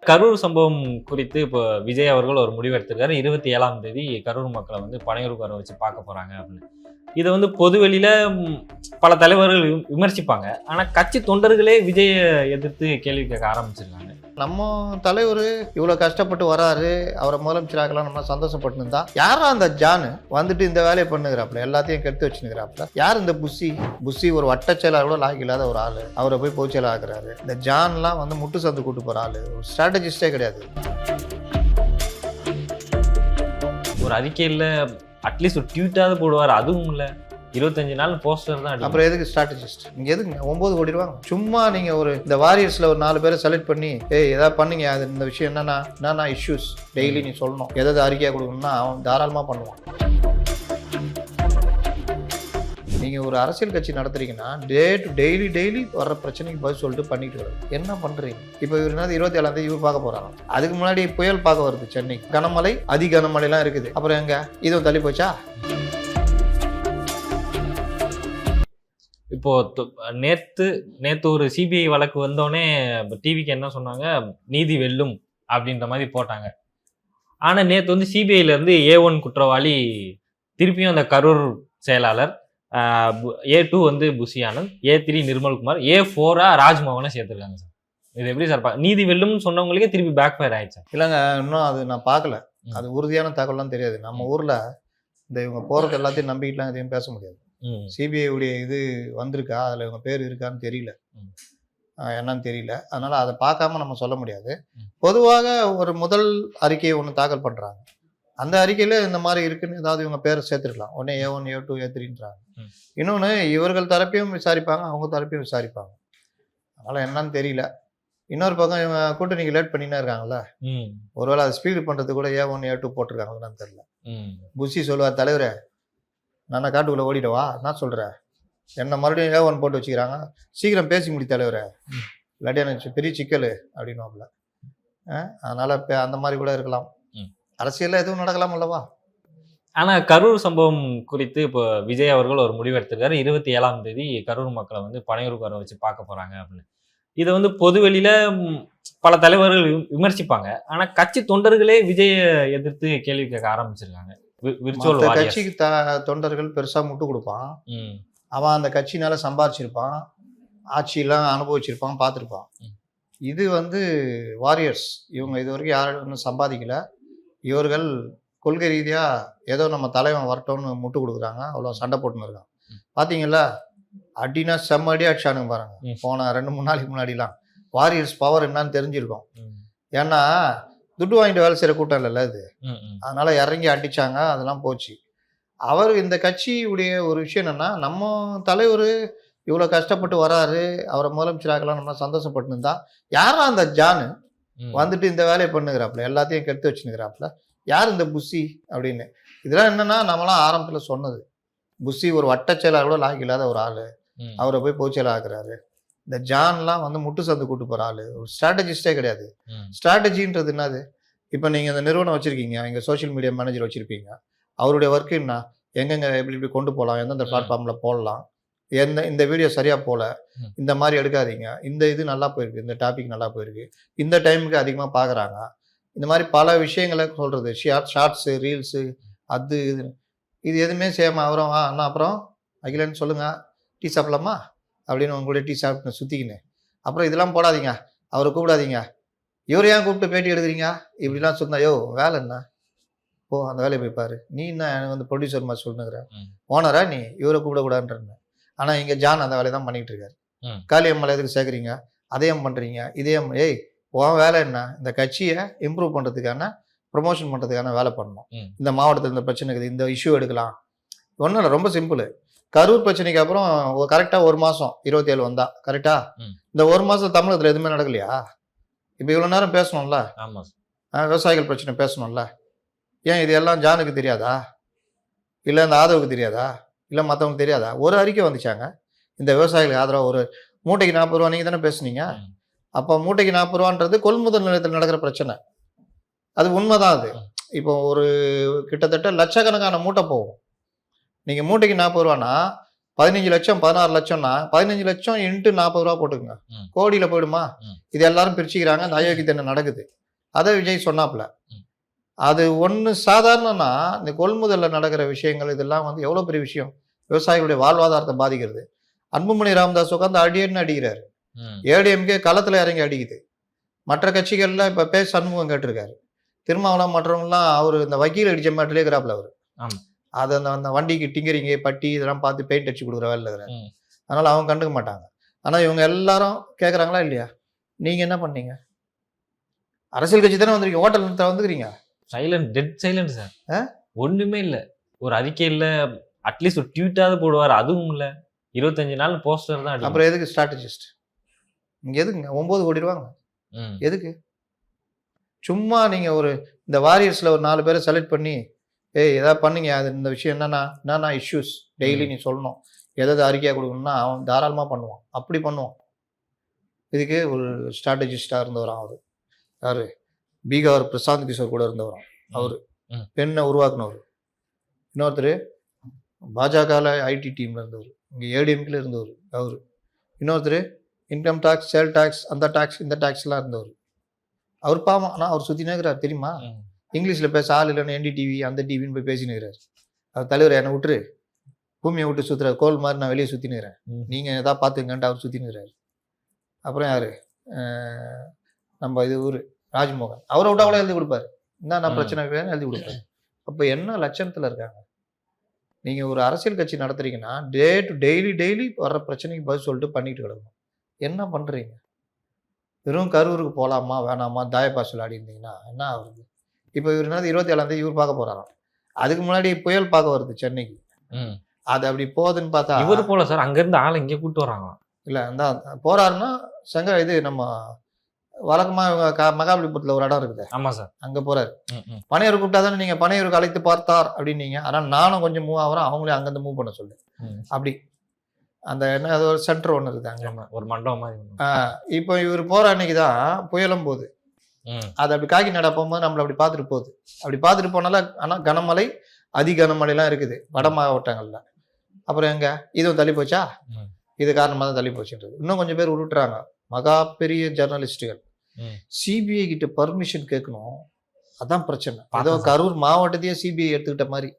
கரூர் சம்பவம் குறித்து இப்போ விஜய் அவர்கள் ஒரு முடிவு எடுத்திருக்காரு. 27ஆம் தேதி கரூர் மக்களை வந்து பனையூருக்கு வர வச்சு பார்க்க போறாங்க அப்படின்னு. இதை வந்து பொதுவெளியில பல தலைவர்கள் விமர்சிப்பாங்க. ஆனா கட்சி தொண்டர்களே விஜயை எதிர்த்து கேள்வி கேட்க ஆரம்பிச்சிருக்காங்க. நம்ம தலைவர் இவ்வளவு கஷ்டப்பட்டு வராரு, அவரை முதலமைச்சராகலாம் நம்ம சந்தோஷப்பட்டு இருந்தா யாரா அந்த ஜானு வந்துட்டு இந்த வேலையை பண்ணுகிறாப்புல, எல்லாத்தையும் கெடுத்து வச்சுக்கிறாப்புல. யார் இந்த புஷி ஒரு வட்ட செயலாளர் கூட லாய்க்கு இல்லாத ஒரு ஆளு, அவரை போய் பொதுச்செயலாளர் ஆக்குறாரு. இந்த ஜான்லாம் வந்து முட்டு சந்து கூட்டு போற ஆளு, ஒரு ஸ்ட்ராட்டஜிஸ்டே கிடையாது. ஒரு அறிக்கையில் அட்லீஸ்ட் ஒரு ட்வீட்டாவது போடுவார், அதுவும் இல்லை. 25 நாள் போஸ்டர் தான். அப்புறம் எதுக்கு ஸ்ட்ராட்டஜிஸ்ட்? நீங்க எதுங்க 9 கோடி ரூபாங்க சும்மா நீங்க ஒரு இந்த வாரியர்ஸ்ல ஒரு 4 பேரை செலக்ட் பண்ணி ஏதாவது பண்ணுங்க, அது இந்த விஷயம் என்னன்னா இஷ்யூஸ் டெய்லி நீ சொல்லணும், எதாவது அறிக்கையா கொடுக்கணும்னா அவன் தாராளமா பண்ணுவான். நீங்க ஒரு அரசியல் கட்சி நடத்துறீங்கன்னா டெய்லி வர்ற பிரச்சனைக்கு பதில் சொல்லிட்டு பண்ணிட்டு வரும். என்ன பண்றீங்க? இப்போ இவர் என்ன 27ஆம் தேதி இவர் பார்க்க போறாங்க. அதுக்கு முன்னாடி புயல் பார்க்க வருது சென்னை, கனமழை அதி கனமழை எல்லாம் இருக்குது. அப்புறம் எங்க இதுவும் தள்ளி போச்சா? இப்போ நேத்து ஒரு சிபிஐ வழக்கு வந்தோடனே டிவிக்கு என்ன சொன்னாங்க, நீதி வெல்லும் அப்படின்ற மாதிரி போட்டாங்க. ஆனா நேத்து வந்து சிபிஐல இருந்து A1 குற்றவாளி திருப்பியும் அந்த கரூர் செயலாளர், A2 வந்து புஷி ஆனந்த், A3 நிர்மல்குமார், A4 ராஜ்மோகனை சேர்த்திருக்காங்க சார். இது எப்படி சார்? நீதி வெல்லும்னு சொன்னவங்களுக்கே திருப்பி பேக் ஃபயர் ஆயிடுச்சு. இல்லைங்க, இன்னும் அது நான் பார்க்கல. அது உறுதியான தகவல்லாம் தெரியாது. நம்ம ஊர்ல இந்த இவங்க போறது எல்லாத்தையும் நம்பிக்கிட்டுலாம் எதையும் பேச முடியாது. சிபிஐ உடைய இது வந்திருக்கா, அதில் இவங்க பேர் இருக்கான்னு தெரியல, என்னன்னு தெரியல. அதனால அதை பார்க்காம நம்ம சொல்ல முடியாது. பொதுவாக ஒரு முதல் அறிக்கையை ஒன்று தாக்கல் பண்ணுறாங்க. அந்த அறிக்கையில் இந்த மாதிரி இருக்குன்னு ஏதாவது இவங்க பேரை சேர்த்துருக்கலாம். உடனே A1 A2 A3ன்றாங்க. இன்னொன்று இவர்கள் தரப்பையும் விசாரிப்பாங்க, அவங்க தரப்பையும் விசாரிப்பாங்க. அதனால் என்னன்னு தெரியல. இன்னொரு பக்கம் இவங்க கூட்டணிக்கு லேட் பண்ணினா இருக்காங்கல்ல, ஒருவேளை அதை ஸ்பீடு பண்ணுறது கூட A1 A2 போட்டிருக்காங்கன்னு தெரியல. புஷி சொல்லுவார், தலைவரே நான் காட்டுக்குள்ளே ஓடிடவா, நான் சொல்கிறேன், என்னை மறுபடியும் A1 போட்டு வச்சுக்கிறாங்க, சீக்கிரம் பேசி முடி தலைவரை, இல்லாட்டி எனக்கு பெரிய சிக்கல் அப்படின்னுவாப்புல. அதனால் இப்போ அந்த மாதிரி கூட இருக்கலாம். அரசியலில் எதுவும் நடக்கலாம் அல்லவா? ஆனால் கரூர் சம்பவம் குறித்து இப்போ விஜய் அவர்கள் ஒரு முடிவு எடுத்திருக்காரு. 27ஆம் தேதி கரூர் மக்களை வந்து பனையூருக்கு வர வச்சு பார்க்க போகிறாங்க அப்படின்னு. இதை வந்து பொதுவெளியில பல தலைவர்கள் விமர்சிப்பாங்க. ஆனால் கட்சி தொண்டர்களே விஜயை எதிர்த்து கேள்வி கேட்க ஆரம்பிச்சிருக்காங்க. கட்சிக்கு தொண்டர்கள் பெருசா முட்டு கொடுப்பான். அவன் அந்த கட்சினால சம்பாதிச்சிருப்பான், ஆட்சியெல்லாம் அனுபவிச்சிருப்பான், பார்த்துருப்பான். இது வந்து வாரியர்ஸ், இவங்க இது வரைக்கும் யாரும் ஒன்றும் சம்பாதிக்கல. இவர்கள் கொள்கை ரீதியா ஏதோ நம்ம தலைவன் வரட்டோன்னு முட்டு கொடுக்குறாங்க. அவ்வளோ சண்டை போட்டுன்னு இருக்கான். பார்த்தீங்களா, அடினா செம்ம அடி அடிச்சானுங்க பாருங்க. போன 2-3 நாளைக்கு முன்னாடிலாம் வாரியர்ஸ் பவர் என்னன்னு தெரிஞ்சிருக்கும். ஏன்னா துட்டு வாங்கிட்டு வேலை செய்கிற கூட்டம் இல்லைல்ல இது. அதனால இறங்கி அடிச்சாங்க, அதெல்லாம் போச்சு. அவர் இந்த கட்சியுடைய ஒரு விஷயம் என்னன்னா, நம்ம தலைவர் இவ்வளோ கஷ்டப்பட்டு வராரு, அவரை முதலமைச்சராகலாம் நம்ம சந்தோஷப்பட்டு இருந்தா யாரா அந்த ஜானு வந்துட்டு இந்த வேலையை பண்ணுகிறாப்புல, எல்லாத்தையும் கெடுத்து வச்சுக்கிறாப்புல. யார் இந்த புஷி அப்படின்னு. இதெல்லாம் என்னன்னா, நம்மளாம் ஆரம்பத்தில் சொன்னது, புஷி ஒரு வட்ட செயலாளர் கூட லாய்க்கு இல்லாத ஒரு ஆளு, அவரை போய் பொதுச்செயலாளர் ஆக்குறாரு. இந்த ஜான்லாம் வந்து முட்டு சந்து கூட்டு போற ஆளு, ஒரு ஸ்ட்ராட்டஜிஸ்டே கிடையாது. ஸ்ட்ராட்டஜின்றது என்னது? இப்போ நீங்க இந்த நிறுவனம் வச்சிருக்கீங்க, இங்க சோசியல் மீடியா மேனேஜர் வச்சிருப்பீங்க, அவருடைய ஒர்க் என்ன, எங்கெங்க எப்படி கொண்டு போகலாம், எந்தெந்த பிளாட்ஃபார்ம்ல போடலாம், இந்த வீடியோ சரியா போல, இந்த மாதிரி எடுக்காதீங்க, இந்த இது நல்லா போயிருக்கு, இந்த டாபிக் நல்லா போயிருக்கு, இந்த டைமுக்கு அதிகமாக பார்க்குறாங்க, இந்த மாதிரி பல விஷயங்களை சொல்றது. ஷார்ட்ஸு, ரீல்ஸு, அது இது எதுவுமே செய்யாம அவரும் அண்ணா அப்புறம் அகிலன்னு சொல்லுங்க, டீ சாப்பிடலாமா அப்படின்னு உங்களுடைய டீ சாப்பிட்டு சுற்றிக்கின்னு, அப்புறம் இதெல்லாம் போடாதீங்க, அவரை கூப்பிடாதீங்க, இவர் ஏன் கூப்பிட்டு பேட்டி எடுக்கிறீங்க இப்படிலாம் சொன்னா, யோ வேலை என்ன, போ அந்த வேலையை போய் பாரு, நீ என்ன எனக்கு வந்து ப்ரொடியூசர் மாதிரி சொல்லுங்கிற, ஓனரா நீ, இவரை கூப்பிடக்கூடாதுன்ற. ஆனால் இங்கே ஜான் அந்த வேலையை தான் பண்ணிகிட்டு இருக்காரு. காளியம்மாள் எதுக்கு சேர்க்குறீங்க, அதையும் பண்ணுறீங்க, இதையும் உன் வேலை என்ன, இந்த கட்சியை இம்ப்ரூவ் பண்ணுறதுக்கான ப்ரொமோஷன் பண்ணுறதுக்கான வேலை பண்ணணும். இந்த மாவட்டத்தில் இந்த பிரச்சனை இருக்குது, இந்த இஷ்யூ எடுக்கலாம். ஒன்றும் இல்லை, ரொம்ப சிம்பிள். கரூர் பிரச்சனைக்கு அப்புறம் கரெக்டாக 1 மாதம் 27 வந்தா கரெக்டா, இந்த 1 மாதம் தமிழகத்தில் எதுவுமே நடக்கலையா? இப்போ இவ்வளோ நேரம் பேசணும்ல, விவசாயிகள் பிரச்சனை பேசணும்ல, ஏன் இது எல்லாம் ஜானுக்கு தெரியாதா, இல்லை இந்த ஆதவுக்கு தெரியாதா, இல்லை மற்றவங்களுக்கு தெரியாதா? ஒரு அறிக்கை வந்துச்சாங்க, இந்த விவசாயிகளுக்கு ஆதரவாக ஒரு மூட்டைக்கு 40 ரூபா, நீங்கள் தானே பேசுனீங்க. அப்போ மூட்டைக்கு 40 ரூபான்றது கொள்முதல் நிலையத்தில் நடக்கிற பிரச்சனை, அது உண்மைதான். அது இப்போ ஒரு கிட்டத்தட்ட லட்சக்கணக்கான மூட்டை போகும். நீங்கள் மூட்டைக்கு 40 ரூபானா 15 லட்சம் 16 லட்சம்னா 15 லட்சம் இன்ட்டு 40 ரூபா போட்டுக்குங்க, கோடியில் போயிடுமா? இது எல்லாரும் பிரிச்சுக்கிறாங்க, அந்த அயோக்கியத்தனை நடக்குது. அதை விஜய் சொன்னாப்புல. அது ஒன்று சாதாரணனா இந்த கொள்முதலில் நடக்கிற விஷயங்கள் இதெல்லாம் வந்து எவ்வளோ பெரிய விஷயம், விவசாயிகளுடைய வாழ்வாதாரத்தை பாதிக்கிறது. அன்புமணி ராமதாஸ் உட்காந்து அடியன்னு அடிக்கிறாரு, ஏடிஎம்கே களத்தில் இறங்கி அடிக்குது. மற்ற கட்சிகள்லாம் இப்போ பேச சண்முகம் கேட்டிருக்காரு, திருமாவளம் மற்றவங்கலாம் அவர் இந்த வக்கீல் அடிச்ச மாட்டிலே இருக்கிறாப்புல அவர். அதை அந்த வண்டிக்கு டிங்கரிங்க பட்டி இதெல்லாம் பார்த்து பெயிண்ட் அடிச்சு கொடுக்குற வேலை இருக்கிறாரு. அதனால் அவங்க கண்டுக்க மாட்டாங்க. ஆனால் இவங்க எல்லாரும் கேட்குறாங்களா இல்லையா, நீங்கள் என்ன பண்ணீங்க? அரசியல் கட்சி தானே வந்துருக்கீங்க, ஹோட்டல் வந்துக்கிறீங்க. Silent, dead silent sir. ஒண்ணுமே இல்ல, ஒரு அறிக்கை இல்ல, அட்லீஸ்ட் ஒரு ட்வீட்டாவது போடுவார், அதுவும் இல்ல. 25 நாள் போஸ்டர் தான். அப்புறம் எதுக்கு ஸ்ட்ராட்டஜிஸ்ட்? இங்க எதுக்குங்க 9 கோடி ரூபாங்க, எதுக்கு? சும்மா நீங்க ஒரு இந்த வாரியர்ஸ்ல ஒரு 4 பேரை செலக்ட் பண்ணி ஏதாவது பண்ணுங்க, அது இந்த விஷயம் என்னன்னா இஷ்யூஸ் டெய்லி நீ சொல்லணும், எதாவது அறிக்கையா கொடுக்கணும்னா அவன் தாராளமா பண்ணுவான், அப்படி பண்ணுவான். இதுக்கு ஒரு ஸ்ட்ராட்டஜிஸ்டா இருந்தவரான் அவரு. யாரு? பீகார் பிரசாந்த் கிஷோர் கூட இருந்தவரான் அவரு, பெண்ணை உருவாக்குனவர். இன்னொருத்தர் பாஜகவில் ஐடி டீம்ல இருந்தவர், இங்கே ஏடிஎம்கில் இருந்தவர் அவரு. இன்னொருத்தர் இன்கம் டேக்ஸ், சேல் டேக்ஸ், அந்த டேக்ஸ் இந்த டேக்ஸ்லாம் இருந்தவர். அவர் பாவம், ஆனால் அவர் சுற்றி நேர்கிறார் தெரியுமா? இங்கிலீஷில் பேச ஆள் இல்லைன்னு என்டிடிவி அந்த டிவின்னு போய் பேசினுக்கிறார். அவர் தலைவர் என்னை விட்டுரு, பூமியை விட்டு சுற்றுற கோல் மாதிரி நான் வெளியே சுற்றினுக்கிறேன், நீங்கள் எதாவது பார்த்துங்கன்ட்டு அவர் சுற்றினுக்கிறார். அப்புறம் யார்? நம்ம இது ஊர் ராஜ்மோகன், அவரை விட்டா கூட எழுதி கொடுப்பாரு, என்ன பிரச்சனை எழுதி கொடுப்பாரு. அப்போ என்ன லட்சணத்தில் இருக்காங்க? நீங்கள் ஒரு அரசியல் கட்சி நடத்துறீங்கன்னா டெய்லி வர்ற பிரச்சனைக்கு பதில் சொல்லிட்டு பண்ணிட்டு கிடக்கணும். என்ன பண்ணுறீங்க? வெறும் கரூருக்கு போகலாமா வேணாமா தாயப்பாஸ் விளையாடி இருந்தீங்கன்னா என்ன ஆகுது? இப்போ இவர் என்னது 27ஆம் தேதி இவர் பார்க்க போகிறாராம், அதுக்கு முன்னாடி புயல் பார்க்க வருது சென்னைக்கு. அது அப்படி போகுதுன்னு பார்த்தா இவர் போல சார், அங்கேருந்து ஆளை இங்கே கூப்பிட்டு வராங்க. இல்லை அந்த போகிறாருன்னா இது நம்ம வழக்கமாக மகாபலிபுரத்தில் ஒரு இடம் இருக்குது. ஆமாம் சார், அங்கே போகிறாரு. பனையூர் கூப்பிட்டா தானே நீங்கள் பனையூருக்கு அழைத்து பார்த்தார் அப்படின்னீங்க. ஆனால் நானும் கொஞ்சம் மூவ் ஆகிறேன், அவங்களே அங்கேருந்து மூவ் பண்ண சொல்லு. அப்படி அந்த என்ன அது ஒரு சென்டர் ஒன்று இருக்குது அங்கே, ஒரு மண்டபம் மாதிரி. இப்போ இவர் போகிற அன்னைக்கு தான் புயலும் போகுது. அது அப்படி காக்கிநாடா போகும்போது நம்மளை அப்படி பார்த்துட்டு போகுது. அப்படி பார்த்துட்டு போனால ஆனால் கனமழை அதி கனமழைலாம் இருக்குது வட மாவட்டங்களில். அப்புறம் எங்க இதுவும் தள்ளி போச்சா? இது காரணமாக தான் தள்ளி போச்சுன்றது. இன்னும் கொஞ்சம் பேர் விட்டுறாங்க, மகா பெரிய ஜேர்னலிஸ்டுகள். சிபிஐ கிட்ட பர்மிஷன் கேட்கணும், அதான் பிரச்சனை. அதோ கரூர் மாவட்டத்தையே சிபிஐ எடுத்துக்கிட்ட மாதிரி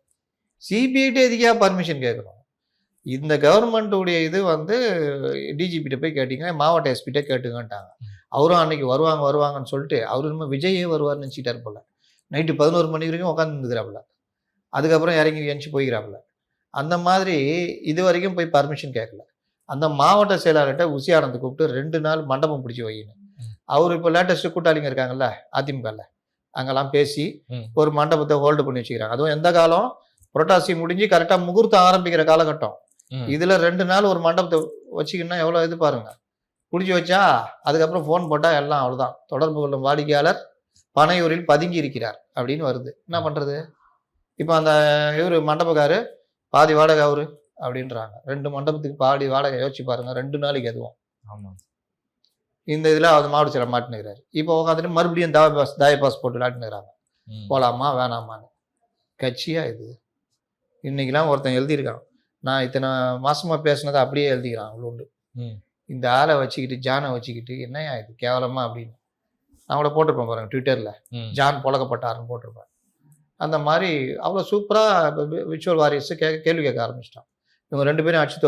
சிபிஐட்டே எதுக்கா பர்மிஷன் கேட்கணும்? இந்த கவர்மெண்ட்டுடைய இது வந்து டிஜிபிட்ட போய் கேட்டீங்க, மாவட்ட எஸ்பிட்டே கேட்டுங்கன்ட்டாங்க. அவரும் அன்னைக்கு வருவாங்கன்னு சொல்லிட்டு அவர் இன்னும் விஜயே வருவார்னு நினச்சிட்டார் போல. நைட்டு 11 மணி வரைக்கும் உட்காந்துருக்கிறாப்புல, அதுக்கப்புறம் இறங்கி எஞ்சி போய்கிறாப்புல. அந்த மாதிரி இது வரைக்கும் போய் பர்மிஷன் கேட்கல. அந்த மாவட்ட செயலாளர்கிட்ட உசியானந்த் கூப்பிட்டு 2 நாள் மண்டபம் பிடிச்சி வைக்கணும். அவர் இப்போ லேட்டஸ்ட்டு கூட்டாளிங்க இருக்காங்கல்ல அதிமுகவில், அங்கெல்லாம் பேசி ஒரு மண்டபத்தை ஹோல்டு பண்ணி வச்சுக்கிறாங்க. அதுவும் எந்த காலம் புரட்டாசி முடிஞ்சு கரெக்டாக முகூர்த்தம் ஆரம்பிக்கிற காலகட்டம். இதில் 2 நாள் ஒரு மண்டபத்தை வச்சுக்கின்னா எவ்வளோ இது பாருங்க. பிடிச்சி வச்சா அதுக்கப்புறம் ஃபோன் போட்டால் எல்லாம் அவ்வளோதான், தொடர்பு கொள்ளும் வாடிக்கையாளர் பனையூரில் பதுங்கி இருக்கிறார் அப்படின்னு வருது. என்ன பண்ணுறது? இப்போ அந்த இவர் மண்டபக்காரு பாதி வாடகை அவரு அப்படின்றாங்க. 2 மண்டபத்துக்கு பாதி வாடகை யோசிச்சு பாருங்க, 2 நாளைக்கு எதுவும். ஆமாம், இந்த இதில் அவர் மாவட்ட செயலர் மாட்டினுக்கிறாரு. இப்போ உட்காந்துட்டு மறுபடியும் தாயப்பாஸ் போட்டு விளையாட்டுனுக்கிறாங்க. போகலாமா வேணாமான்னு. கட்சியா இது? இன்னைக்கெல்லாம் ஒருத்தன் எழுதியிருக்கான், நான் இத்தனை மாசமா பேசினதை அப்படியே எழுதிக்கிறான் உண்டு. இந்த ஆளை வச்சுக்கிட்டு ஜானை வச்சுக்கிட்டு என்னையா இது கேவலமா அப்படின்னு நான் கூட போட்டிருப்பேன் பாருங்க ட்விட்டர்ல, ஜான் புழக்கப்பட்டாருன்னு போட்டிருப்பேன். அந்த மாதிரி அவ்வளோ சூப்பராக விர்ச்சுவல் வாரியர்ஸ் கேள்வி கேட்க ஆரம்பிச்சிட்டான். இவங்க 2 பேரும் அடிச்சு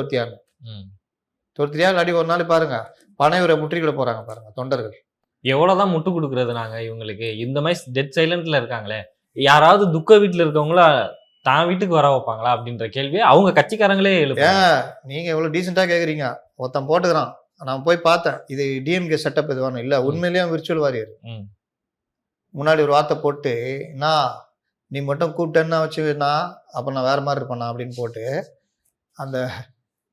தொடுத்திரியா இல்லாடி ஒரு நாள் பாருங்க பனையூரை முற்றுகையிட போறாங்க பாருங்க தொண்டர்கள். எவ்வளவுதான் முட்டு கொடுக்கறது நாங்க இவங்களுக்கு? இந்த மாதிரி டெட் சைலண்ட்ல இருக்காங்களே, யாராவது துக்க வீட்டுல இருக்கவங்கள தான் வீட்டுக்கு வர வைப்பாங்களா அப்படின்ற கேள்வியை அவங்க கட்சிக்காரங்களே எழுப்புறாங்க. நீங்க எவ்வளவு டீசெண்டா கேக்குறீங்க. ஒருத்தன் போட்டுக்கிறான், நான் போய் பார்த்தேன், இது டிஎம்கே செட்டப் இது வேணும் இல்ல, உண்மையிலேயே விர்ச்சுவல் வாரியர். முன்னாடி ஒரு வார்த்தை போட்டு, நான் நீ மட்டும் கூப்பிட்டேன்னா வச்சுனா அப்ப நான் வேற மாதிரி இருப்பேனா அப்படின்னு போட்டு, அந்த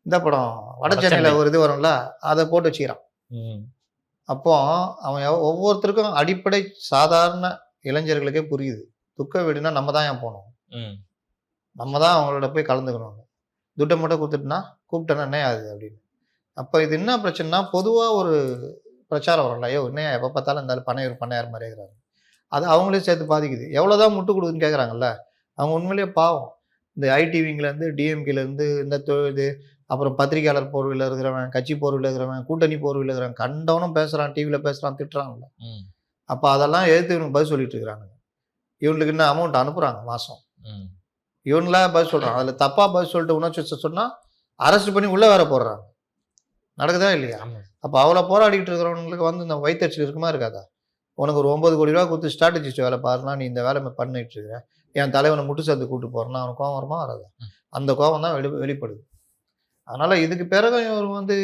இந்த படம் வட சென்னையில ஒரு இது வரும்ல அதை போட்டு வச்சுக்கிறான். அப்போ அவன் ஒவ்வொருத்தருக்கும் அடிப்படை சாதாரண இளைஞர்களுக்கே புரியுது, துக்க வீடுனா நம்ம தான் ஏன் போகணும், நம்ம தான் அவங்களோட போய் கலந்துக்கணும், துட்டை மட்டும் கொடுத்துட்டுனா கூப்பிட்டேன்னா என்ன ஆகுது அப்படின்னு. அப்போ இது என்ன பிரச்சனைனா, பொதுவாக ஒரு பிரச்சாரம் வரும்ல, ஐயோ என்ன எப்போ பார்த்தாலும் இருந்தாலும் பண்ணையார் மாதிரி இருக்கிறாங்க, அது அவங்களே சேர்த்து பாதிக்குது. எவ்வளோதான் முட்டு கொடுக்குன்னு கேட்குறாங்கல்ல, அவங்க உண்மையிலேயே பாவம். இந்த ஐடிவிங்லேருந்து டிஎம்கேலேருந்து இந்த இது அப்புறம் பத்திரிகையாளர் போர்வையில் இருக்கிறவன், கட்சி போர்வையில் இருக்கிறவன், கூட்டணி போர்வையில் இருக்கிறவன், கண்டவனும் பேசுகிறான், டிவியில் பேசுகிறான், திட்டுறான்ல. அப்போ அதெல்லாம் எதிர்த்து இவனுக்கு பதில் சொல்லிட்டு இருக்கிறானுங்க. இவனுக்கு இன்னும் அமௌண்ட் அனுப்புகிறாங்க மாதம். இவனுலாம் பதில் சொல்கிறான். அதில் தப்பாக பதில் சொல்லிட்டு உணர்ச்சி சொன்னால் அரெஸ்ட் பண்ணி உள்ளே வேற போடுறாங்க. நடக்குதா இல்லையா? அப்போ அவ்வளோ போராடிக்கிட்டு இருக்கிறவங்களுக்கு வந்து இந்த வயிற்றுச்சல் இருக்குமா இருக்காதா? உனக்கு ஒரு 9 கோடி ரூபா கொடுத்து ஸ்ட்ராட்டஜிஸ்ட் வேலை பாருனா, நீ இந்த வேலை பண்ணிட்டு இருக்கிற, என் தலைவனை முட்டு சேர்த்து கூப்பிட்டு போகிறேன்னா அவனுக்கு கோவம் வருமா வராதா? அந்த கோவம் தான் வெளிப்படுது. அதனால் இதுக்கு பிறகு இவர் வந்து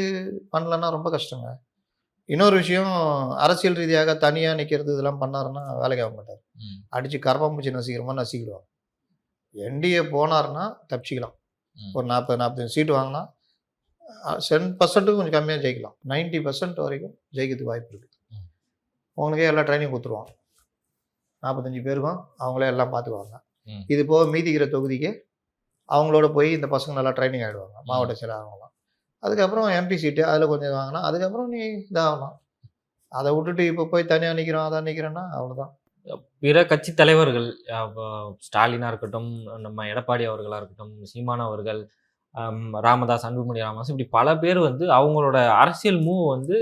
பண்ணலன்னா ரொம்ப கஷ்டங்க. இன்னொரு விஷயம், அரசியல் ரீதியாக தனியாக நிற்கிறது இதெல்லாம் பண்ணாருன்னா வேலைக்கு ஆக மாட்டார். அடித்து கரப்பாம்பூச்சி நசிக்கிற மாதிரி நசிக்கிடுவாங்க. என்டிஏ போனார்னா தப்பிச்சிக்கலாம். ஒரு 40-45 சீட்டு வாங்கினா 10% கொஞ்சம் கம்மியாக ஜெயிக்கலாம். 90% வரைக்கும் ஜெயிக்கிறதுக்கு வாய்ப்பு இருக்குது. அவங்களுக்கே எல்லாம் ட்ரைனிங் கொடுத்துருவாங்க. 45 பேருக்கும் அவங்களே எல்லாம் பார்த்துக்குவாங்க. இது போக மீதிக்கிற தொகுதிக்கு அவங்களோட போய் இந்த பசங்க நல்லா ட்ரைனிங் ஆகிடுவாங்க, மாவட்ட செயலர் ஆகலாம். அதுக்கப்புறம் எம்பி சீட்டு அதில் கொஞ்சம் வாங்கினா அதுக்கப்புறம் நீ இதாகலாம். அதை விட்டுட்டு இப்போ போய் தனியாக நிற்கிறோம் அதான் நிற்கிறேன்னா அவ்வளோதான். பிற கட்சி தலைவர்கள், ஸ்டாலினா இருக்கட்டும், நம்ம எடப்பாடி அவர்களா இருக்கட்டும், சீமான் அவர்கள், ராமதாஸ், அன்புமணி ராமதாஸ், இப்படி பல பேர் வந்து அவங்களோட அரசியல் மூவ் வந்து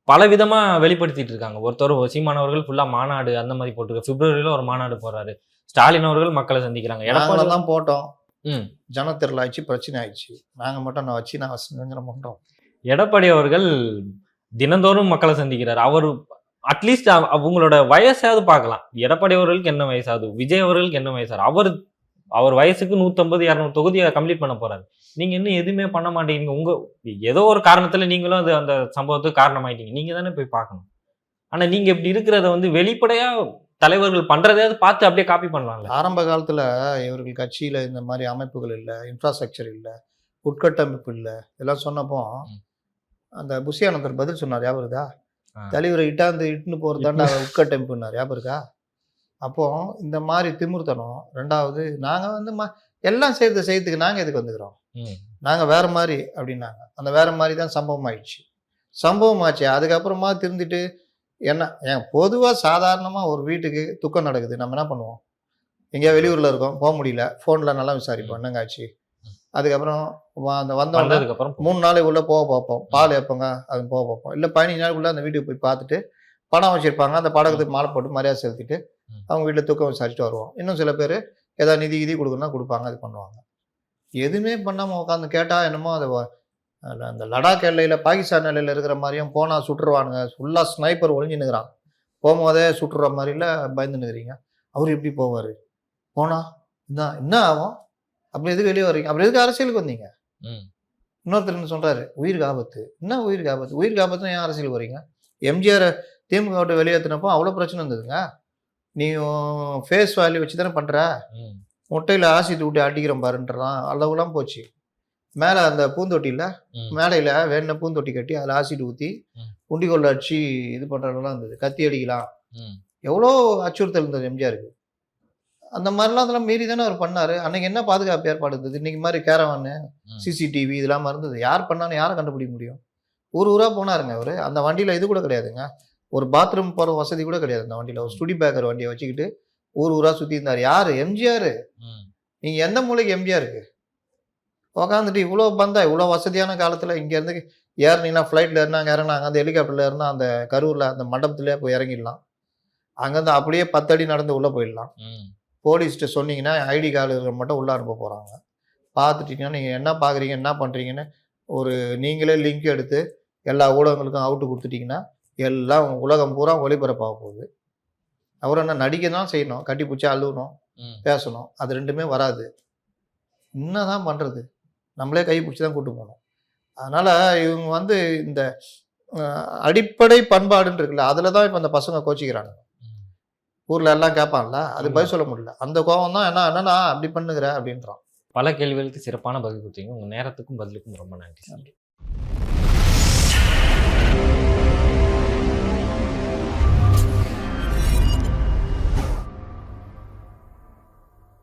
பல விதமா வெளிப்படுத்திட்டு இருக்காங்க. ஒருத்தர் சீமான் அவர்கள் ஃபுல்லா மாநாடு அந்த மாதிரி போட்டுருக்கு. பிப்ரவரியில ஒரு மாநாடு போறாரு. ஸ்டாலின் அவர்கள் மக்களை சந்திக்கிறாங்க. எடப்பாடி தான் போட்டோம். ஜனத்தெருள் ஆயிடுச்சு, பிரச்சனை ஆயிடுச்சு. நாங்க மட்டும் நான் பண்றோம். எடப்பாடி அவர்கள் தினந்தோறும் மக்களை சந்திக்கிறார். அவர் அட்லீஸ்ட் அவங்களோட வயசாவது பார்க்கலாம். எடப்பாடி அவர்களுக்கு என்ன வயசாகுது, விஜய் அவர்களுக்கு என்ன வயசாரு, அவர் வயசுக்கு 150-200 தொகுதியை கம்ப்ளீட் பண்ண போறாரு. நீங்க இன்னும் எதுவுமே பண்ண மாட்டேங்க. உங்க ஏதோ ஒரு காரணத்துல நீங்களும் அது அந்த சம்பவத்துக்கு காரணமாயிட்டீங்க. நீங்க தானே போய் பார்க்கணும். ஆனா நீங்க இப்படி இருக்கிறத வந்து வெளிப்படையா தலைவர்கள் பண்றதையாவது பார்த்து அப்படியே காப்பி பண்ணலாம்ல. ஆரம்ப காலத்துல இவர்கள் கட்சியில இந்த மாதிரி அமைப்புகள் இல்லை, இன்ஃப்ராஸ்ட்ரக்சர் இல்லை, உட்கட்டமைப்பு இல்லை, இதெல்லாம் சொன்னப்போ அந்த புஷியானந்தர் பதில் சொன்னார், ஞாபகம் இருக்கா? தலைவரை இட்டுன்னு போறதாண்டா உட்கட்டமைப்புன்னார், ஞாபகம் இருக்கா? அப்போ இந்த மாதிரி திமிர்த்தனம். ரெண்டாவது, நாங்க வந்து எல்லாம் செய்யறதுக்கு நாங்க எதுக்கு வந்துக்கிறோம், நாங்க வேற மாதிரி அப்படின்னாங்க. அந்த வேற மாதிரி தான் சம்பவம் ஆச்சு. அதுக்கப்புறமா திருந்திட்டு ஏன் பொதுவாக சாதாரணமாக ஒரு வீட்டுக்கு துக்கம் நடக்குது, நம்ம என்ன பண்ணுவோம்? எங்கேயா வெளியூரில் இருக்கோம், போக முடியல, ஃபோனில் நல்லா விசாரிப்போம் என்னங்க ஆச்சு. அதுக்கப்புறம் அந்த வந்ததுக்கப்புறம் 3 நாளைக்குள்ளே போக பார்ப்போம், பால் ஏப்பங்க அது போக பார்ப்போம். இல்லை 15 நாளுக்குள்ளே அந்த வீட்டுக்கு போய் பார்த்துட்டு படம் வச்சுருப்பாங்க, அந்த படத்துக்கு மாலை போட்டு மரியாதை செலுத்திட்டு அவங்க வீட்டில் துக்கம் விசாரிச்சுட்டு வருவோம். இன்னும் சில பேர் ஏதாவது நிதி கொடுக்குன்னா கொடுப்பாங்க, அது பண்ணுவாங்க. எதுவுமே பண்ணாமல் உட்காந்து கேட்டால் என்னமோ அதை அந்த லடாக் எல்லையில் பாகிஸ்தான் எல்லையில் இருக்கிற மாதிரியும் போனால் சுட்டுருவானுங்க, ஃபுல்லாக ஸ்னைப்பர் ஒழிஞ்சுன்னுக்கிறான், போகும்போதே சுட்டுற மாதிரில பயந்துன்னுக்கிறீங்க. அவர் எப்படி போவார்? போனால் என்ன ஆகும்? அப்படி எதுக்கு வெளியே வர்றீங்க? அப்படி எதுக்கு அரசியலுக்கு வந்தீங்க? இன்னொருத்தர் என்ன சொல்கிறாரு, உயிருக்கு ஆபத்து. என்ன உயிருக்கு ஆபத்து? உயிருக்கு ஆபத்துன்னு ஏன் அரசியலுக்கு வரீங்க? எம்ஜிஆர் திமுக விட்டு வெளியேற்றினப்போ அவ்வளோ பிரச்சனை இருந்ததுங்க. நீ ஃபேஸ் வேல்யூ வச்சு தானே பண்ணுற, முட்டையில் ஆசிட் விட்டு அடிக்கிறோம் பாருன்றான், அளவுலாம் போச்சு. மேலே அந்த பூந்தொட்டியில் மேடையில் வேணுன பூந்தொட்டி கட்டி அதில் ஆசிட் ஊற்றி குண்டிகோல் அடிச்சு இது பண்ணுறதுலாம் இருந்தது, கத்தி அடிக்கலாம், எவ்வளோ அச்சுறுத்தல் இருந்தது எம்ஜிஆருக்கு. அந்த மாதிரிலாம் அதெல்லாம் மீறி தானே அவர் பண்ணார். அன்றைக்கி என்ன பாதுகாப்பு ஏற்பாடு இருந்தது? இன்றைக்கி மாதிரி கேரவானு, சிசிடிவி இதெல்லாம் இருந்தது. யார் பண்ணாலும் யாரை கண்டுபிடிக்க முடியும்? ஊராக போனாருங்க அவர். அந்த வண்டியில் இது கூட கிடையாதுங்க, ஒரு பாத்ரூம் போகிற வசதி கூட கிடையாது அந்த வண்டியில். ஒரு ஸ்டுடி பேக்கர் வண்டியை வச்சுக்கிட்டு ஊராக சுற்றி இருந்தார். யார்? எம்ஜிஆர். நீங்கள் எந்த மூலைக்கு எம்ஜிஆருக்கு உக்காந்துட்டு இவ்வளோ இவ்வளோ வசதியான காலத்தில் இங்கேருந்து ஏறினீங்கன்னா ஃப்ளைட்டில் ஏறினாங்க, இறங்கினாங்க, அந்த ஹெலிகாப்டரில் ஏறினா அந்த கரூரில் அந்த மண்டபத்திலே போய் இறங்கிடலாம். அங்கேருந்து அப்படியே 10 அடி நடந்து உள்ளே போயிடலாம். போலீஸ்கிட்ட சொன்னீங்கன்னா ஐடி கார்டு இருக்கிற மட்டும் உள்ளே அனுப்ப போகிறாங்க. பார்த்துட்டிங்கன்னா நீங்கள் என்ன பார்க்குறீங்க என்ன பண்ணுறீங்கன்னு ஒரு நீங்களே லிங்க் எடுத்து எல்லா ஊடகங்களுக்கும் அவுட்டு கொடுத்துட்டிங்கன்னா எல்லாம் உலகம் பூரா ஒளிபரப்பாக போகுது. அவர் என்ன நடிக்க தான் செய்யணும், கட்டி பிடிச்சி அழுகணும், பேசணும், அது ரெண்டுமே வராது. என்னதான் பண்ணுறது? நம்மளே கை பிடிச்சி தான் கூட்டு போகணும். அதனால் இவங்க வந்து இந்த அடிப்படை பண்பாடுன்னு இருக்குல்ல, அதில் தான் இப்போ அந்த பசங்க கோச்சிக்கிறாங்க. ஊரில் எல்லாம் கேட்பான்ல, அது பதில் சொல்ல முடியல. அந்த கோபம் தான் என்னன்னா அப்படி பண்ணுகிற அப்படின்றான். பல கேள்விகளுக்கு சிறப்பான பதில் கொடுத்தீங்க. உங்கள் நேரத்துக்கும் பதிலுக்கும் ரொம்ப நன்றி.